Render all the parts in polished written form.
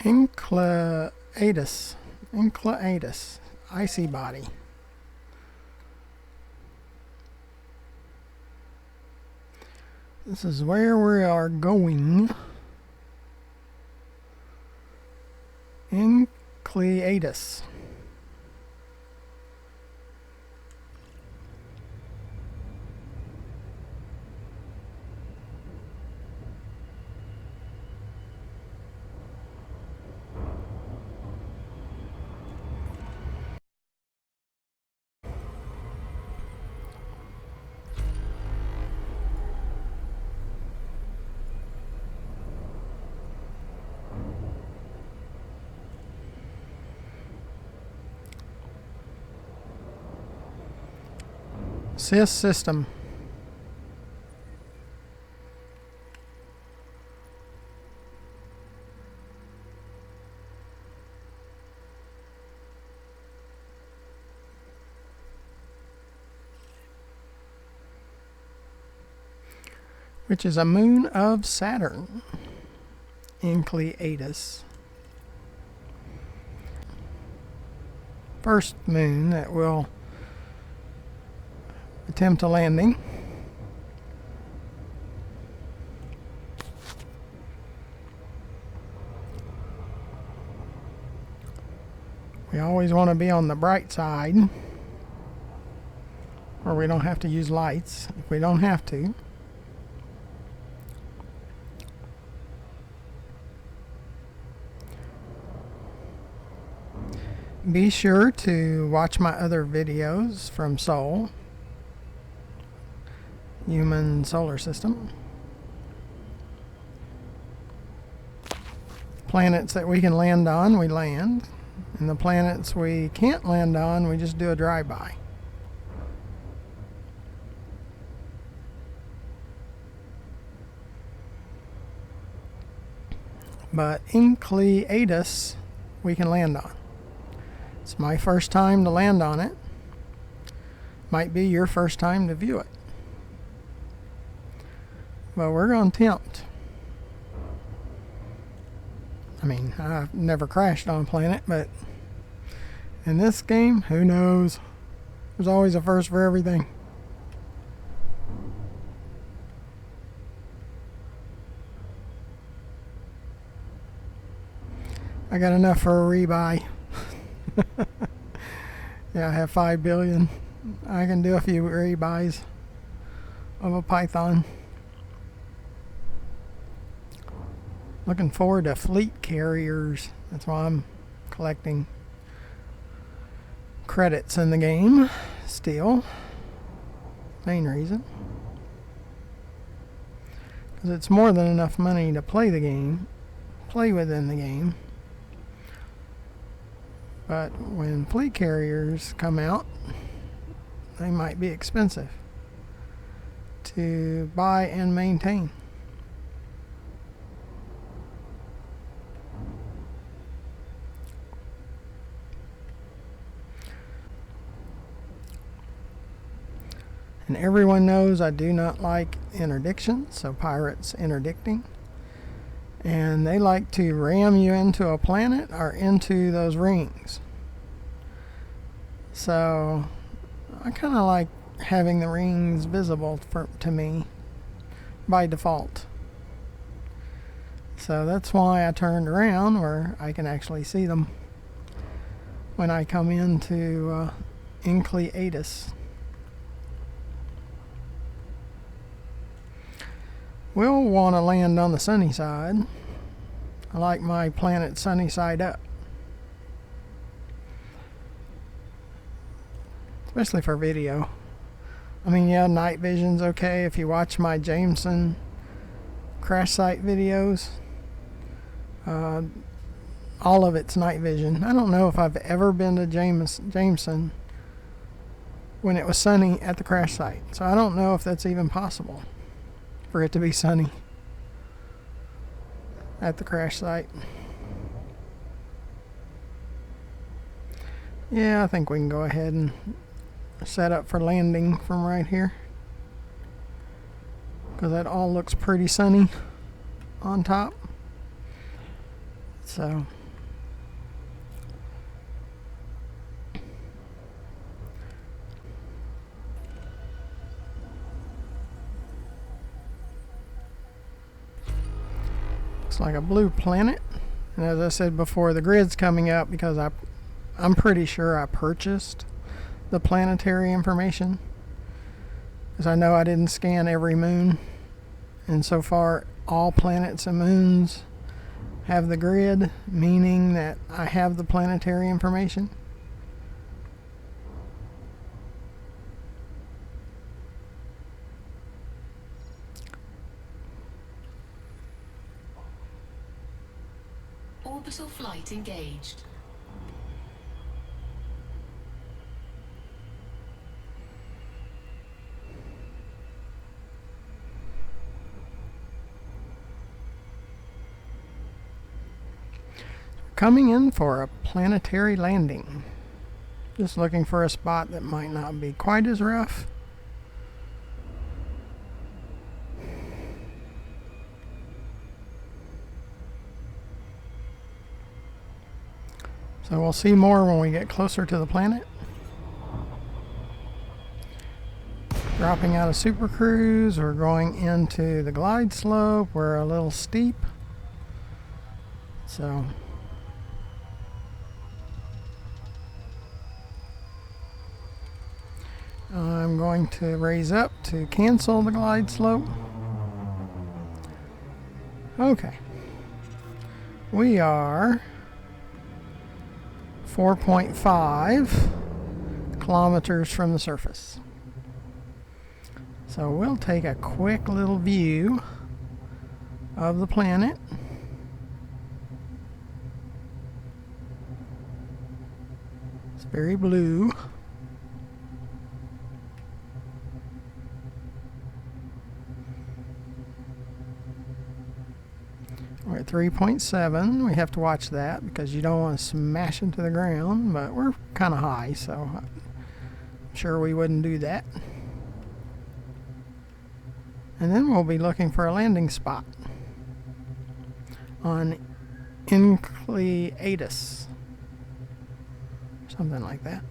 Enceladus. Icy body. This is where we are going. Enceladus. Sys system. Which is a moon of Saturn. Enceladus. First moon that will attempt a landing. We always want to be on the bright side, where we don't have to use lights if we don't have to. Be sure to watch my other videos from Sol, Human Solar System. Planets that we can land on, we land. And the planets we can't land on, we just do a drive-by. But Enceladus, we can land on. It's my first time to land on it. Might be your first time to view it. But we're going to attempt. I mean, I've never crashed on a planet, but in this game, who knows? There's always a first for everything. I got enough for a rebuy. Yeah, I have 5 billion. I can do a few rebuys of a Python. Looking forward to fleet carriers. That's why I'm collecting credits in the game still. Main reason. Because it's more than enough money to play the game, play within the game. But when fleet carriers come out, they might be expensive to buy and maintain. And everyone knows I do not like interdiction, so pirates interdicting. And they like to ram you into a planet or into those rings. So I kind of like having the rings visible to me by default. So that's why I turned around where I can actually see them when I come into Enceladus. We'll want to land on the sunny side. I like my planet sunny side up. Especially for video. I mean, yeah, night vision's okay. If you watch my Jameson crash site videos, all of it's night vision. I don't know if I've ever been to Jameson when it was sunny at the crash site. So I don't know if that's even possible for it to be sunny at the crash site. Yeah, I think we can go ahead and set up for landing from right here, because that all looks pretty sunny on top. So looks like a blue planet. And as I said before, the grid's coming up because I'm pretty sure I purchased the planetary information, because I know I didn't scan every moon, and so far all planets and moons have the grid, meaning that I have the planetary information. Orbital flight engaged. Coming in for a planetary landing. Just looking for a spot that might not be quite as rough. So we'll see more when we get closer to the planet. Dropping out of Super Cruise, we're going into the glide slope. We're a little steep. So I'm going to raise up to cancel the glide slope. Okay. We are 4.5 kilometers from the surface. So we'll take a quick little view of the planet. It's very blue. We're at 3.7. We have to watch that because you don't want to smash into the ground, but we're kind of high, so I'm sure we wouldn't do that. And then we'll be looking for a landing spot on Enceladus, something like that.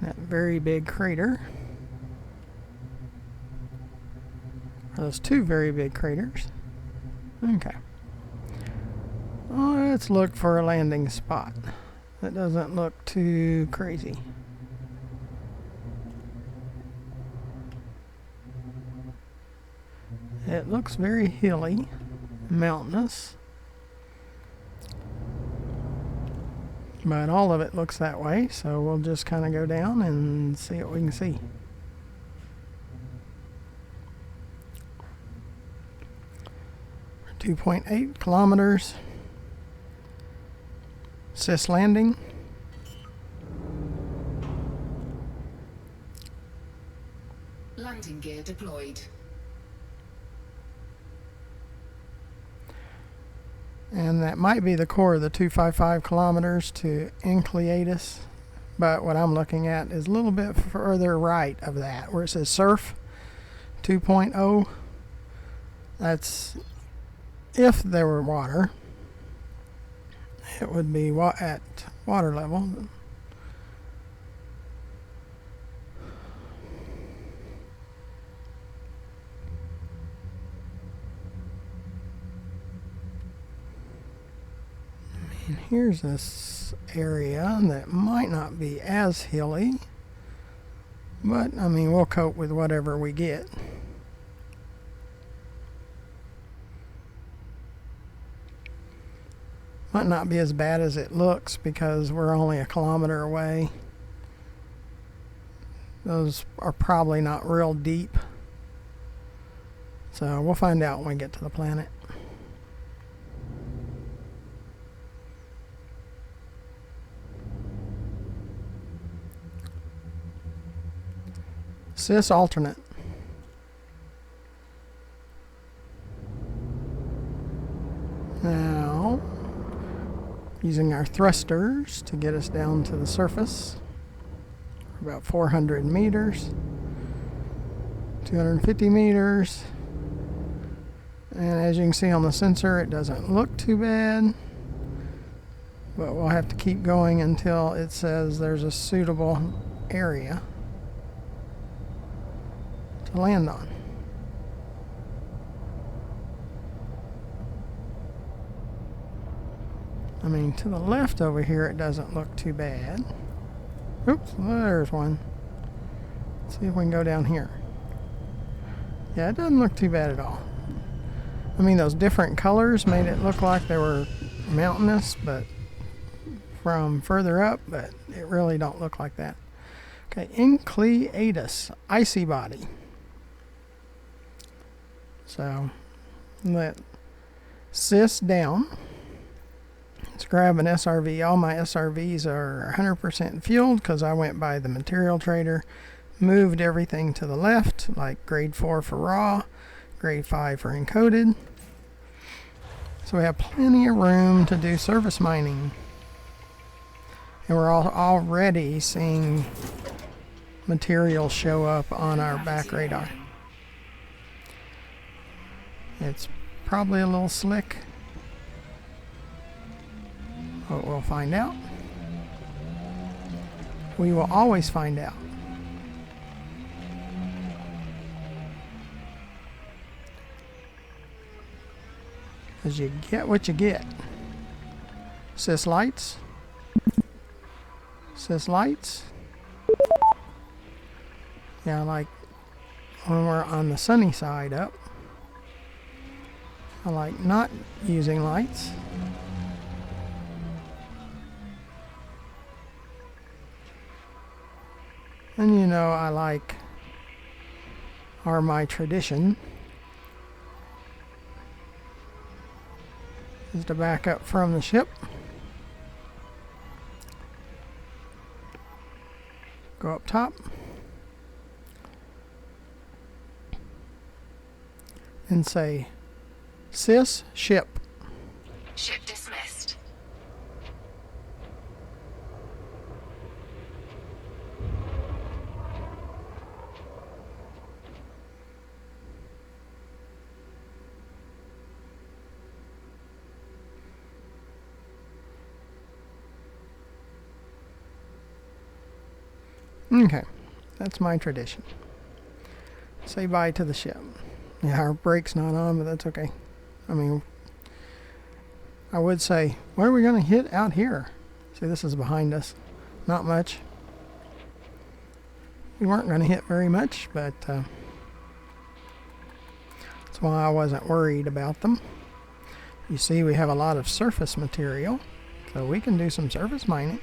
That very big crater. Those two very big craters. Okay. Well, let's look for a landing spot that doesn't look too crazy. It looks very hilly, mountainous, but all of it looks that way, so we'll just kind of go down and see what we can see. We're 2.8 kilometers. Cis landing. Landing gear deployed. And that might be the core of the 255 kilometers to Enceladus, but what I'm looking at is a little bit further right of that, where it says Surf 2.0. That's if there were water. It would be at water level. And here's this area that might not be as hilly, but I mean, we'll cope with whatever we get. Might not be as bad as it looks because we're only a kilometer away. Those are probably not real deep. So we'll find out when we get to the planet. Cis alternate. Now, using our thrusters to get us down to the surface, about 400 meters. 250 meters. And as you can see on the sensor, it doesn't look too bad. But we'll have to keep going until it says there's a suitable area to land on. I mean, to the left over here, it doesn't look too bad. Oops, there's one. Let's see if we can go down here. Yeah, it doesn't look too bad at all. I mean, those different colors made it look like they were mountainous, but from further up, but it really don't look like that. Okay, Enceladus, icy body. So, let SIS down. Let's grab an SRV. All my SRVs are 100% fueled because I went by the material trader, moved everything to the left, like grade 4 for raw, grade 5 for encoded. So we have plenty of room to do surface mining. And we're already seeing material show up on our back radar. It's probably a little slick, but we'll find out. We will always find out. Because you get what you get. SIS lights. SIS lights. Yeah, like when we're on the sunny side up, I like not using lights. And you know, I like, or my tradition is to back up from the ship, go up top, and say, SIS ship. Ship dismissed. Okay, that's my tradition. Say bye to the ship. Yeah, our brake's not on, but that's okay. I mean, I would say, what are we going to hit out here? See, this is behind us. Not much. We weren't going to hit very much, but that's why I wasn't worried about them. You see, we have a lot of surface material, so we can do some surface mining.